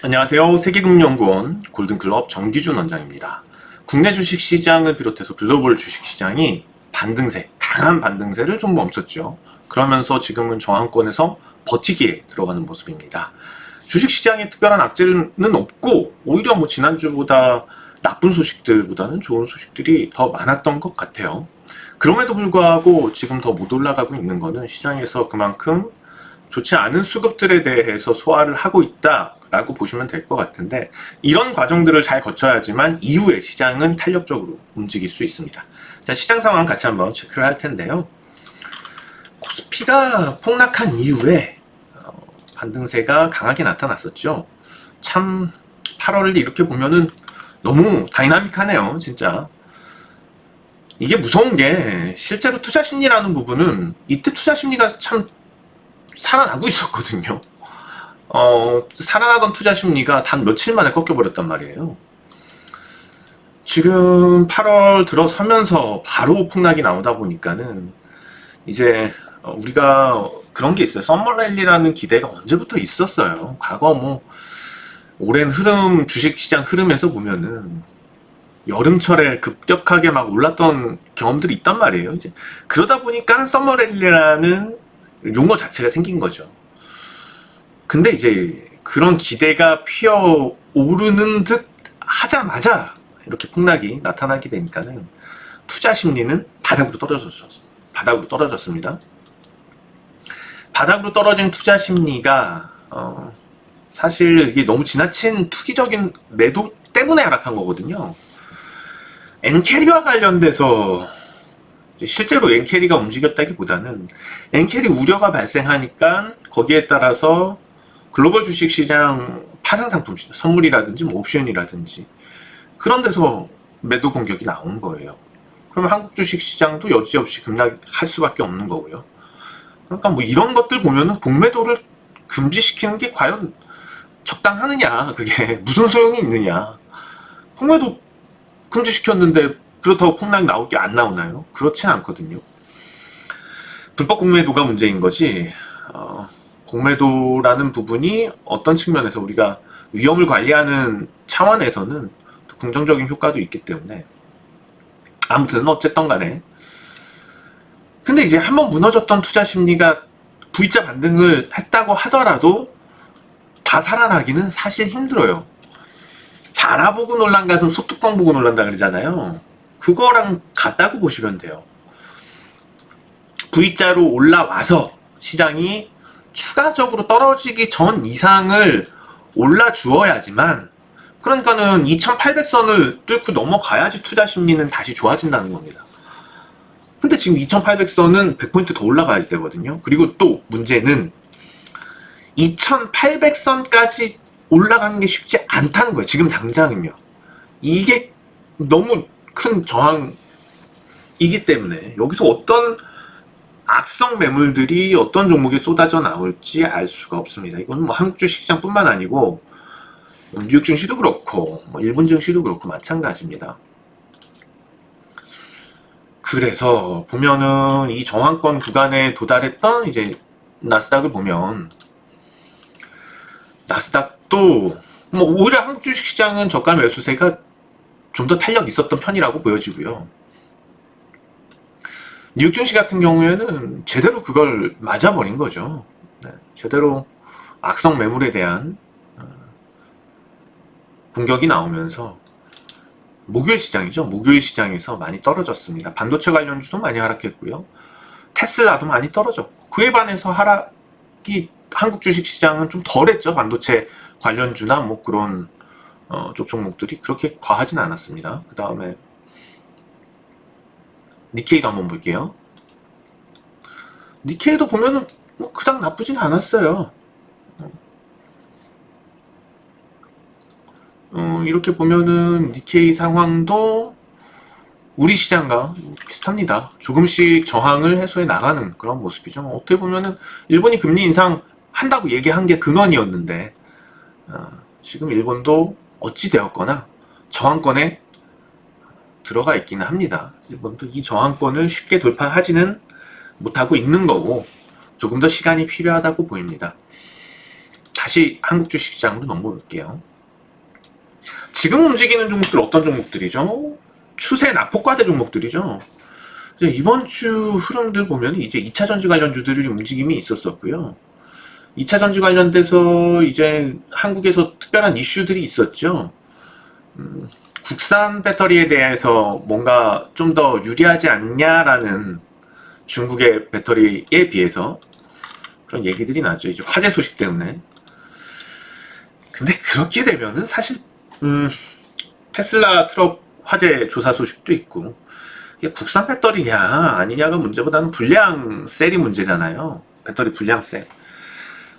안녕하세요. 세계금융연구원 골든클럽 정기준 원장입니다. 국내 주식시장을 비롯해서 글로벌 주식시장이 반등세, 강한 반등세를 좀 멈췄죠. 그러면서 지금은 저항권에서 버티기에 들어가는 모습입니다. 주식시장에 특별한 악재는 없고 오히려 지난주보다 나쁜 소식들보다는 좋은 소식들이 더 많았던 것 같아요. 그럼에도 불구하고 지금 더 못 올라가고 있는 거는 시장에서 그만큼 좋지 않은 수급들에 대해서 소화를 하고 있다라고 보시면 될 것 같은데, 이런 과정들을 잘 거쳐야지만 이후에 시장은 탄력적으로 움직일 수 있습니다. 자, 시장 상황 같이 한번 체크를 할 텐데요. 코스피가 폭락한 이후에 반등세가 강하게 나타났었죠. 참 8월을 이렇게 보면은 너무 다이나믹하네요, 진짜. 이게 무서운 게 실제로 투자 심리라는 부분은 이때 투자 심리가 참 살아나고 있었거든요. 살아나던 투자 심리가 단 며칠 만에 꺾여버렸단 말이에요. 지금 8월 들어서면서 바로 폭락이 나오다 보니까는 이제 우리가 그런 게 있어요. 썸머랠리라는 기대가 언제부터 있었어요. 과거 오랜 흐름, 주식시장 흐름에서 보면은 여름철에 급격하게 막 올랐던 경험들이 있단 말이에요. 이제 그러다 보니까 썸머랠리라는 용어 자체가 생긴 거죠. 근데 이제 그런 기대가 피어오르는 듯 하자마자 이렇게 폭락이 나타나게 되니까는 투자 심리는 바닥으로 떨어졌습니다. 바닥으로 떨어진 투자 심리가 사실 이게 너무 지나친 투기적인 매도 때문에 하락한 거거든요. 엔캐리와 관련돼서 실제로 엔캐리가 움직였다기보다는 엔캐리 우려가 발생하니까 거기에 따라서 글로벌 주식시장 파생상품, 선물이라든지 옵션이라든지 그런 데서 매도 공격이 나온 거예요. 그러면 한국 주식시장도 여지없이 급락할 수밖에 없는 거고요. 그러니까 이런 것들 보면은 공매도를 금지시키는 게 과연 적당하느냐, 그게 무슨 소용이 있느냐. 공매도 금지시켰는데 그렇다고 폭락이 나올 게 안 나오나요? 그렇진 않거든요. 불법 공매도가 문제인 거지, 공매도라는 부분이 어떤 측면에서 우리가 위험을 관리하는 차원에서는 긍정적인 효과도 있기 때문에, 아무튼 어쨌든 간에 근데 이제 한번 무너졌던 투자 심리가 V자 반등을 했다고 하더라도 다 살아나기는 사실 힘들어요. 자라 보고 놀란 가슴 소뚜껑 보고 놀란다 그러잖아요. 그거랑 같다고 보시면 돼요. V자로 올라와서 시장이 추가적으로 떨어지기 전 이상을 올라주어야지만, 그러니까는 2800선을 뚫고 넘어가야지 투자 심리는 다시 좋아진다는 겁니다. 근데 지금 2800선은 100포인트 더 올라가야지 되거든요. 그리고 또 문제는 2800선까지 올라가는 게 쉽지 않다는 거예요. 지금 당장은요. 이게 너무 큰 저항이기 때문에 여기서 어떤 악성 매물들이 어떤 종목에 쏟아져 나올지 알 수가 없습니다. 이건 한국 주식시장뿐만 아니고 뉴욕 증시도 그렇고 일본 증시도 그렇고 마찬가지입니다. 그래서 보면은 이 저항권 구간에 도달했던 이제 나스닥을 보면, 나스닥도 오히려 한국 주식시장은 저가 매수세가 좀 더 탄력 있었던 편이라고 보여지고요. 뉴욕 증시 같은 경우에는 제대로 그걸 맞아버린 거죠. 네, 제대로 악성 매물에 대한 공격이 나오면서 목요일 시장이죠. 목요일 시장에서 많이 떨어졌습니다. 반도체 관련주도 많이 하락했고요. 테슬라도 많이 떨어졌고, 그에 반해서 하락이 한국 주식시장은 좀 덜했죠. 반도체 관련주나 그런 쪽 종목들이 그렇게 과하진 않았습니다. 그 다음에 니케이도 한번 볼게요. 니케이도 보면은 그닥 나쁘진 않았어요. 이렇게 보면은 니케이 상황도 우리 시장과 비슷합니다. 조금씩 저항을 해소해 나가는 그런 모습이죠. 어떻게 보면은 일본이 금리 인상 한다고 얘기한 게 근원이었는데, 지금 일본도 어찌 되었거나 저항권에 들어가 있기는 합니다. 일본도 이 저항권을 쉽게 돌파하지는 못하고 있는 거고 조금 더 시간이 필요하다고 보입니다. 다시 한국 주식시장으로 넘어올게요. 지금 움직이는 종목들 어떤 종목들이죠? 추세 낙폭과대 종목들이죠. 이제 이번 주 흐름들 보면 이제 2차 전지 관련주들이 움직임이 있었었고요. 2차 전지 관련돼서 이제 한국에서 특별한 이슈들이 있었죠. 국산 배터리에 대해서 뭔가 좀 더 유리하지 않냐라는 중국의 배터리에 비해서 그런 얘기들이 나죠. 이제 화재 소식 때문에. 근데 그렇게 되면은 사실 테슬라 트럭 화재 조사 소식도 있고 이게 국산 배터리냐 아니냐가 문제보다는 불량 셀이 문제잖아요. 배터리 불량 셀.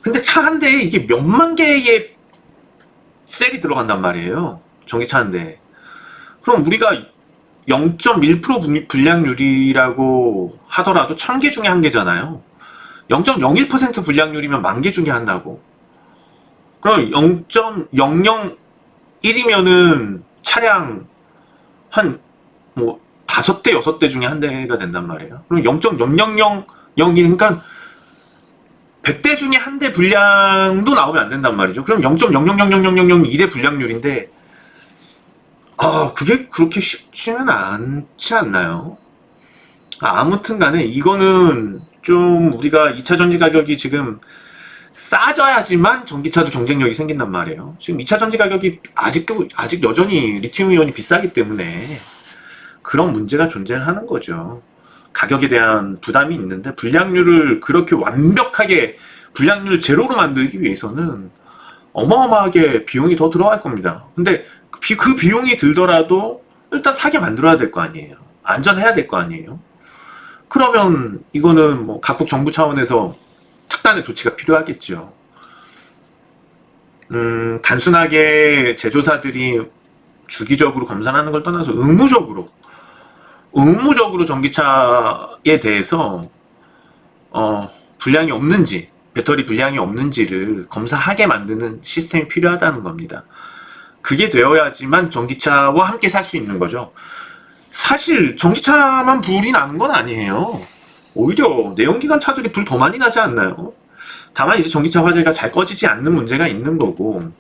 근데 차 한 대에 이게 몇만 개의 셀이 들어간단 말이에요. 전기차 한 대에. 그럼 우리가 0.1% 불량률이라고 하더라도 1000개 중에 한 개잖아요. 0.01% 불량률이면 10,000개 중에 한다고. 그럼 0.001이면은 차량 한 뭐 5대, 6대 중에 한 대가 된단 말이에요. 그럼 0.0001, 그러니까 100대 중에 한 대 불량도 나오면 안 된단 말이죠. 그럼 0.000001의 불량률인데 그게 그렇게 쉽지는 않지 않나요? 아무튼 간에 이거는 좀 우리가 2차 전지 가격이 지금 싸져야지만 전기차도 경쟁력이 생긴단 말이에요. 지금 2차 전지 가격이 아직 여전히 리튬 이온이 비싸기 때문에 그런 문제가 존재하는 거죠. 가격에 대한 부담이 있는데 불량률을 그렇게 완벽하게 불량률 제로로 만들기 위해서는 어마어마하게 비용이 더 들어갈 겁니다. 근데 그 비용이 들더라도 일단 사게 만들어야 될 거 아니에요. 안전해야 될 거 아니에요. 그러면 이거는 뭐 각국 정부 차원에서 특단의 조치가 필요하겠죠. 단순하게 제조사들이 주기적으로 검사하는 걸 떠나서 의무적으로 전기차에 대해서 불량이 없는지, 배터리 불량이 없는지를 검사하게 만드는 시스템이 필요하다는 겁니다. 그게 되어야지만 전기차와 함께 살 수 있는 거죠. 사실 전기차만 불이 나는 건 아니에요. 오히려 내연기관 차들이 불 더 많이 나지 않나요? 다만 이제 전기차 화재가 잘 꺼지지 않는 문제가 있는 거고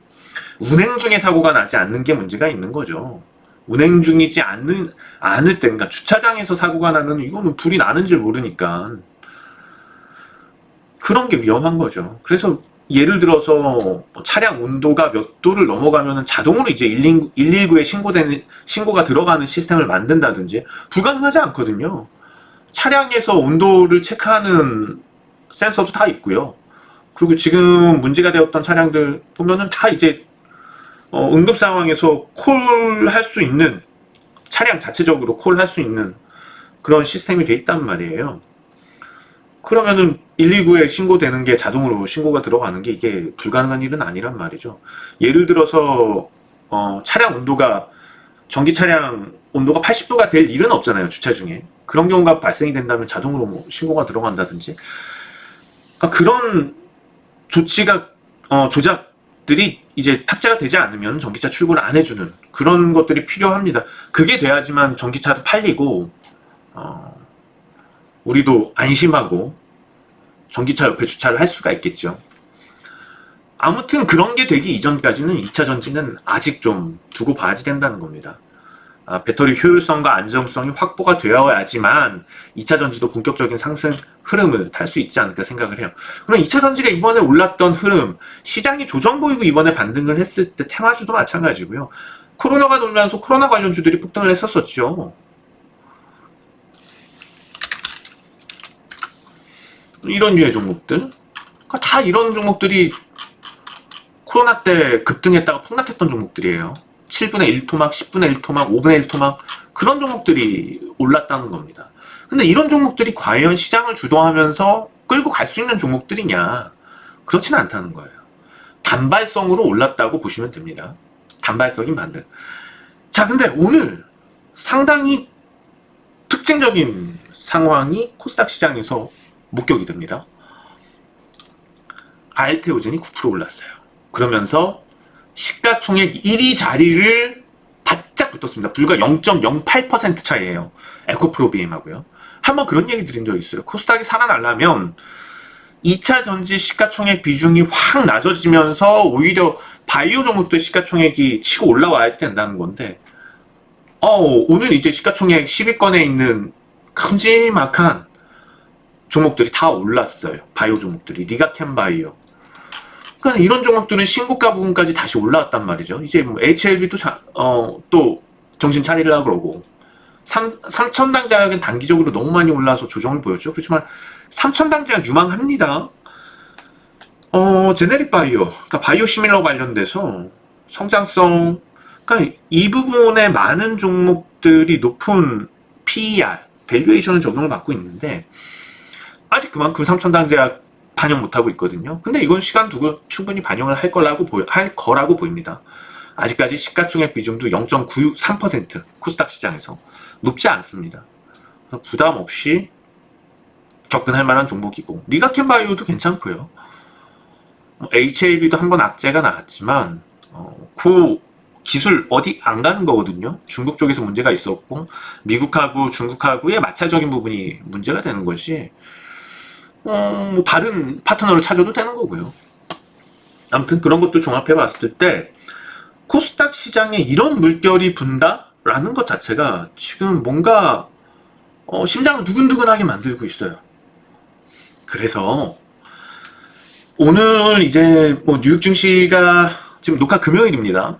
운행 중에 사고가 나지 않는 게 문제가 있는 거죠. 운행 중이지 않을 때, 그러니까 주차장에서 사고가 나면 이거는 불이 나는지 모르니까 그런 게 위험한 거죠. 그래서 예를 들어서 차량 온도가 몇 도를 넘어가면 자동으로 이제 119에 신고가 들어가는 시스템을 만든다든지 불가능하지 않거든요. 차량에서 온도를 체크하는 센서도 다 있고요. 그리고 지금 문제가 되었던 차량들 보면은 다 이제 응급 상황에서 콜할 수 있는, 차량 자체적으로 콜할 수 있는 그런 시스템이 돼 있단 말이에요. 그러면은 119에 신고되는 게 자동으로 신고가 들어가는 게 이게 불가능한 일은 아니란 말이죠. 예를 들어서 차량 온도가, 전기 차량 온도가 80도가 될 일은 없잖아요, 주차 중에. 그런 경우가 발생이 된다면 자동으로 뭐 신고가 들어간다든지. 그러니까 그런 조작들이 이제 탑재가 되지 않으면 전기차 출고를 안 해주는 그런 것들이 필요합니다. 그게 돼야지만 전기차도 팔리고 우리도 안심하고 전기차 옆에 주차를 할 수가 있겠죠. 아무튼 그런 게 되기 이전까지는 2차 전지는 아직 좀 두고 봐야지 된다는 겁니다. 배터리 효율성과 안정성이 확보가 되어야지만 2차 전지도 본격적인 상승 흐름을 탈 수 있지 않을까 생각을 해요. 그럼 2차 전지가 이번에 올랐던 흐름, 시장이 조정 보이고 이번에 반등을 했을 때 테마주도 마찬가지고요. 코로나가 돌면서 코로나 관련주들이 폭등을 했었었죠. 이런 류의 종목들, 그러니까 다 이런 종목들이 코로나 때 급등했다가 폭락했던 종목들이에요. 7분의 1 토막, 10분의 1 토막, 5분의 1 토막, 그런 종목들이 올랐다는 겁니다. 근데 이런 종목들이 과연 시장을 주도하면서 끌고 갈 수 있는 종목들이냐? 그렇지는 않다는 거예요. 단발성으로 올랐다고 보시면 됩니다. 단발성인 반등. 자, 근데 오늘 상당히 특징적인 상황이 코스닥 시장에서 목격이 됩니다. 알테오젠이 9% 올랐어요. 그러면서 시가총액 1위 자리를 바짝 붙었습니다. 불과 0.08% 차이에요. 에코프로비엠하고요. 한번 그런 얘기 드린 적 있어요. 코스닥이 살아나려면 2차 전지 시가총액 비중이 확 낮아지면서 오히려 바이오 종목들 시가총액이 치고 올라와야 된다는 건데, 오늘 이제 시가총액 10위권에 있는 큼지막한 종목들이 다 올랐어요. 바이오 종목들이. 리가캠 바이오. 그러니까 이런 종목들은 신고가 부분까지 다시 올라왔단 말이죠. 이제 뭐 HLB도 또 정신 차리려고 그러고, 3천당 자약은 단기적으로 너무 많이 올라서 조정을 보였죠. 그렇지만 3천당 자약 유망합니다. 제네릭 바이오, 그러니까 바이오 시밀러 관련돼서 성장성, 그러니까 이 부분에 많은 종목들이 높은 PER, 밸류에이션을 적용을 받고 있는데 아직 그만큼 3천당 제약 반영 못하고 있거든요. 근데 이건 시간 두고 충분히 반영을 할 거라고 보입니다. 아직까지 시가총액 비중도 0.93% 코스닥 시장에서 높지 않습니다. 부담 없이 접근할 만한 종목이고, 리가켄 바이오도 괜찮고요. HAB도 한번 악재가 나왔지만 그 기술 어디 안 가는 거거든요. 중국 쪽에서 문제가 있었고 미국하고 중국하고의 마찰적인 부분이 문제가 되는 것이, 뭐 다른 파트너를 찾아도 되는 거고요. 아무튼 그런 것도 종합해 봤을 때 코스닥 시장에 이런 물결이 분다라는 것 자체가 지금 뭔가 심장을 두근두근하게 만들고 있어요. 그래서 오늘 이제 뭐 뉴욕 증시가 지금 녹화 금요일입니다.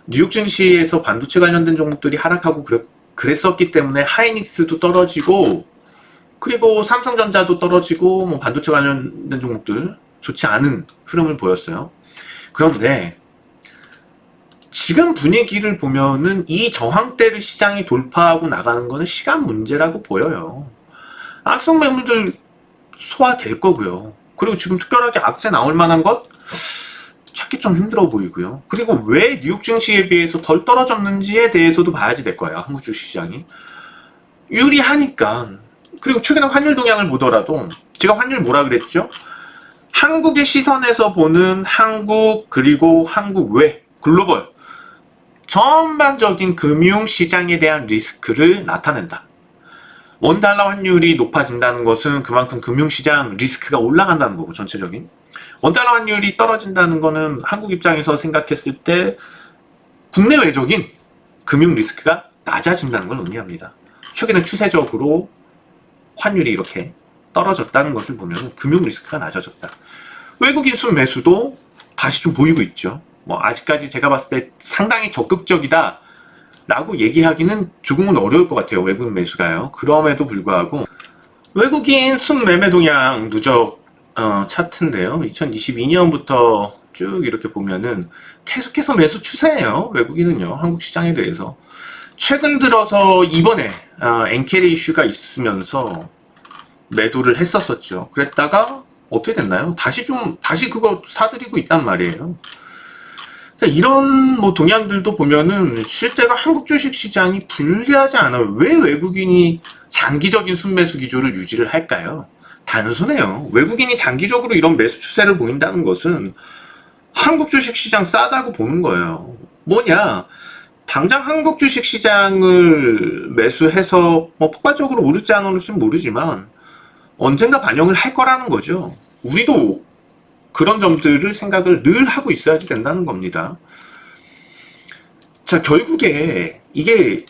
뉴욕 증시에서 반도체 관련된 종목들이 하락하고 그랬었기 때문에 하이닉스도 떨어지고, 그리고 삼성전자도 떨어지고, 뭐 반도체 관련된 종목들 좋지 않은 흐름을 보였어요. 그런데 지금 분위기를 보면은 이 저항대를 시장이 돌파하고 나가는 거는 시간 문제라고 보여요. 악성 매물들 소화될 거고요. 그리고 지금 특별하게 악재 나올 만한 것 찾기 좀 힘들어 보이고요. 그리고 왜 뉴욕 증시에 비해서 덜 떨어졌는지에 대해서도 봐야지 될 거예요. 한국 주식시장이 유리하니까. 그리고 최근에 환율 동향을 보더라도, 제가 환율 뭐라 그랬죠? 한국의 시선에서 보는 한국, 그리고 한국 외 글로벌 전반적인 금융시장에 대한 리스크를 나타낸다. 원달러 환율이 높아진다는 것은 그만큼 금융시장 리스크가 올라간다는 거고, 전체적인. 원달러 환율이 떨어진다는 거는 한국 입장에서 생각했을 때 국내외적인 금융 리스크가 낮아진다는 걸 의미합니다. 최근에 추세적으로 환율이 이렇게 떨어졌다는 것을 보면 금융 리스크가 낮아졌다. 외국인 순매수도 다시 좀 보이고 있죠. 뭐 아직까지 제가 봤을 때 상당히 적극적이다 라고 얘기하기는 조금은 어려울 것 같아요. 외국 매수가요. 그럼에도 불구하고 외국인 순매매 동향 누적 차트인데요. 2022년부터 쭉 이렇게 보면은 계속해서 매수 추세예요. 외국인은요. 한국 시장에 대해서. 최근 들어서 이번에 엔캐리 이슈가 있으면서 매도를 했었었죠. 그랬다가 어떻게 됐나요? 다시 그거 사들이고 있단 말이에요. 그러니까 이런 뭐 동향들도 보면은 실제로 한국 주식 시장이 불리하지 않아요. 왜 외국인이 장기적인 순매수 기조를 유지를 할까요? 단순해요. 외국인이 장기적으로 이런 매수 추세를 보인다는 것은 한국 주식 시장 싸다고 보는 거예요. 뭐냐? 당장 한국 주식 시장을 매수해서 뭐 폭발적으로 오를지 안 오를지는 모르지만 언젠가 반영을 할 거라는 거죠. 우리도 그런 점들을 생각을 늘 하고 있어야지 된다는 겁니다. 자, 결국에 이게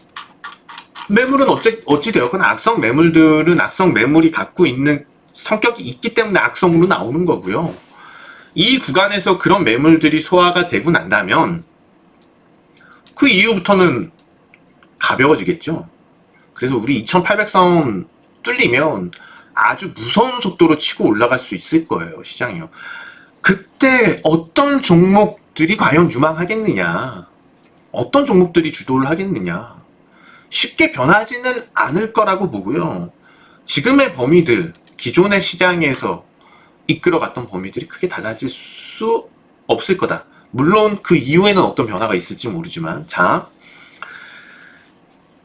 매물은 어찌되었거나 악성 매물들은 악성 매물이 갖고 있는 성격이 있기 때문에 악성으로 나오는 거고요. 이 구간에서 그런 매물들이 소화가 되고 난다면 그 이후부터는 가벼워지겠죠. 그래서 우리 2800선 뚫리면 아주 무서운 속도로 치고 올라갈 수 있을 거예요. 시장이요. 그때 어떤 종목들이 과연 유망하겠느냐, 어떤 종목들이 주도를 하겠느냐, 쉽게 변하지는 않을 거라고 보고요. 지금의 범위들, 기존의 시장에서 이끌어갔던 범위들이 크게 달라질 수 없을 거다. 물론 그 이후에는 어떤 변화가 있을지 모르지만, 자,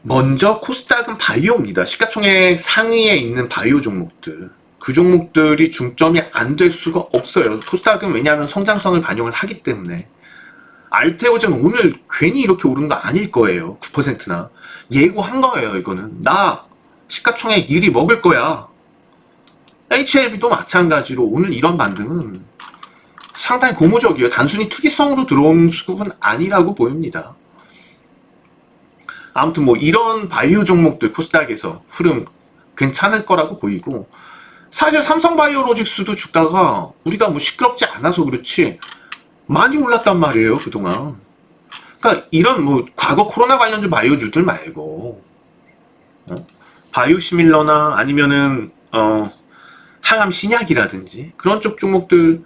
먼저 코스닥은 바이오입니다. 시가총액 상위에 있는 바이오 종목들, 그 종목들이 중점이 안 될 수가 없어요. 코스닥은 왜냐하면 성장성을 반영을 하기 때문에. 알테오젠 오늘 괜히 이렇게 오른 거 아닐 거예요. 9%나 예고한 거예요. 이거는 나 시가총액 1위 먹을 거야. HLB도 마찬가지로 오늘 이런 반등은 상당히 고무적이에요. 단순히 투기성으로 들어온 수급은 아니라고 보입니다. 아무튼 뭐 이런 바이오 종목들 코스닥에서 흐름 괜찮을 거라고 보이고, 사실 삼성바이오로직스도 주가가 우리가 뭐 시끄럽지 않아서 그렇지 많이 올랐단 말이에요 그동안. 그러니까 이런 뭐 과거 코로나 관련주 바이오주들 말고 바이오시밀러나 아니면은 항암 신약이라든지 그런 쪽 종목들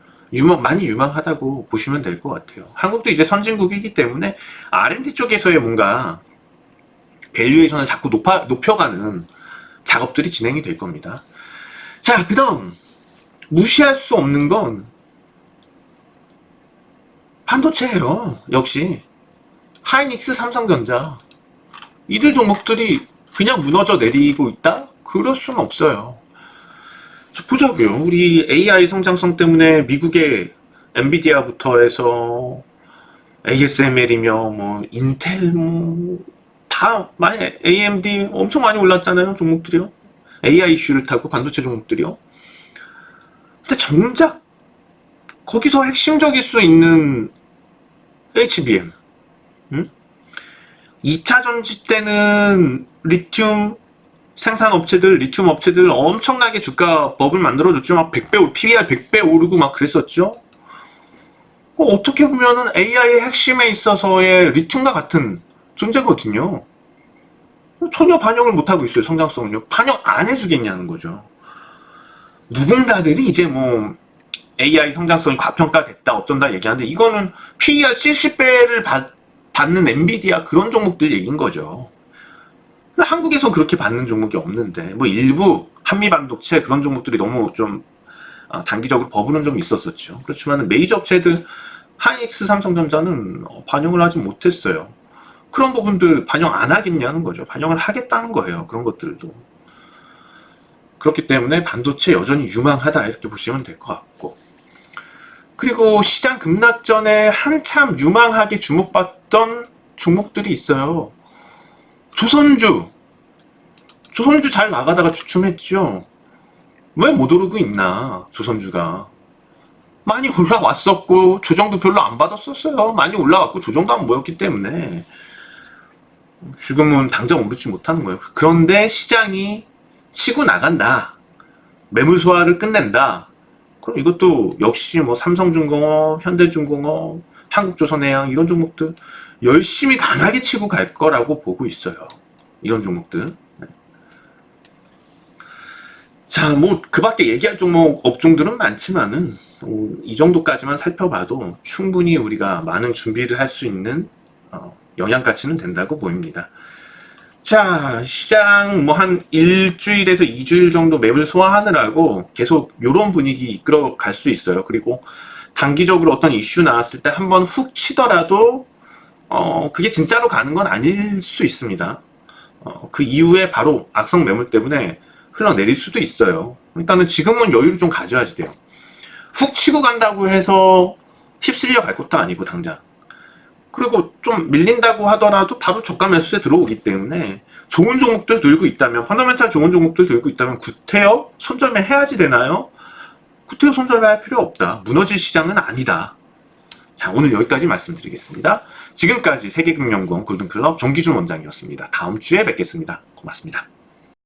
많이 유망하다고 보시면 될 것 같아요. 한국도 이제 선진국이기 때문에 R&D 쪽에서의 뭔가 밸류에이션을 자꾸 높여가는 작업들이 진행이 될 겁니다. 자, 그 다음 무시할 수 없는 건 반도체예요. 역시 하이닉스, 삼성전자 이들 종목들이 그냥 무너져 내리고 있다? 그럴 수는 없어요. 자, 보자고요. 우리 AI 성장성 때문에 미국의 엔비디아부터 해서 ASML이며 뭐 인텔 다 많이 AMD 엄청 많이 올랐잖아요. 종목들이요. AI 이슈를 타고 반도체 종목들이요. 근데 정작 거기서 핵심적일 수 있는 HBM 2차 전지 때는 리튬 생산업체들, 리튬 업체들 엄청나게 주가 버블 만들어줬죠. 막 100배, PBR 100배 오르고 막 그랬었죠. 어떻게 보면은 AI의 핵심에 있어서의 리튬과 같은 존재거든요. 전혀 반영을 못하고 있어요. 성장성을요. 반영 안 해주겠냐는 거죠. 누군가들이 이제 뭐 AI 성장성이 과평가됐다 어쩐다 얘기하는데, 이거는 PER 70배를 받는 엔비디아 그런 종목들 얘기인 거죠. 근데 한국에선 그렇게 받는 종목이 없는데, 뭐 일부 한미반도체 그런 종목들이 너무 좀 단기적으로 버블은 좀 있었었죠. 그렇지만 메이저 업체들 하이닉스, 삼성전자는 반영을 하지 못했어요. 그런 부분들 반영 안 하겠냐는 거죠. 반영을 하겠다는 거예요. 그런 것들도. 그렇기 때문에 반도체 여전히 유망하다 이렇게 보시면 될 것 같고, 그리고 시장 급락 전에 한참 유망하게 주목받던 종목들이 있어요. 조선주 잘 나가다가 주춤했죠. 왜 못 오르고 있나. 조선주가 많이 올라왔었고 조정도 별로 안 받았었어요. 많이 올라왔고 조정도 안 보였기 때문에 지금은 당장 오르지 못하는 거예요. 그런데 시장이 치고 나간다, 매물 소화를 끝낸다, 그럼 이것도 역시 뭐 삼성중공업, 현대중공업, 한국조선해양 이런 종목들 열심히 강하게 치고 갈 거라고 보고 있어요. 이런 종목들. 네. 자, 뭐 그 밖에 얘기할 종목 업종들은 많지만은 이 정도까지만 살펴봐도 충분히 우리가 많은 준비를 할 수 있는 영양가치는 된다고 보입니다. 자, 시장 뭐 한 일주일에서 2주일 정도 매물 소화하느라고 계속 이런 분위기 이끌어 갈 수 있어요. 그리고 단기적으로 어떤 이슈 나왔을 때 한번 훅 치더라도 그게 진짜로 가는 건 아닐 수 있습니다. 그 이후에 바로 악성 매물 때문에 흘러내릴 수도 있어요. 일단은 지금은 여유를 좀 가져야지 돼요. 훅 치고 간다고 해서 휩쓸려 갈 것도 아니고 당장. 그리고 좀 밀린다고 하더라도 바로 저가 매수세 들어오기 때문에 좋은 종목들 들고 있다면, 펀더멘탈 좋은 종목들 들고 있다면 구태여 손절매 해야지 되나요? 구태여 손절매 할 필요 없다. 무너질 시장은 아니다. 자, 오늘 여기까지 말씀드리겠습니다. 지금까지 세계금융공원 골든클럽 정기준 원장이었습니다. 다음 주에 뵙겠습니다. 고맙습니다.